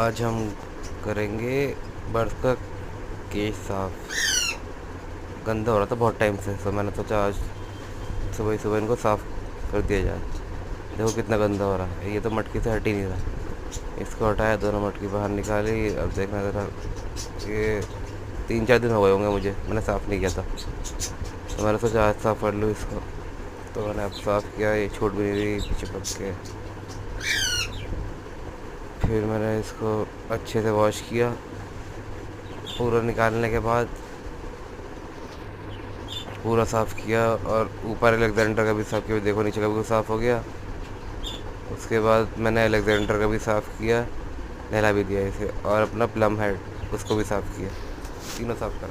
आज हम करेंगे बर्फ का केस साफ। गंदा हो रहा था बहुत टाइम से, तो मैंने सोचा आज सुबह ही सुबह इनको साफ कर दिया जाए। देखो कितना गंदा हो रहा है, ये तो मटकी से हट ही नहीं रहा। इसको हटाया, दोनों मटकी बाहर निकाली। अब देखना ज़रा, ये 3-4 दिन हो गए होंगे मुझे, मैंने साफ़ नहीं किया था, तो मैंने सोचा आज साफ़ कर लूँ इसको। तो मैंने अब साफ़ किया, ये छूट भी नहीं रही चिपक के। फिर मैंने इसको अच्छे से वॉश किया। पूरा निकालने के बाद पूरा साफ़ किया, और ऊपर अलेक्जेंडर का भी साफ़ किया। देखो नीचे का भी साफ़ हो गया। उसके बाद मैंने अलेक्जेंडर का भी साफ़ किया, नहला भी दिया इसे, और अपना प्लम हेड उसको भी साफ़ किया। तीनों साफ़ करा।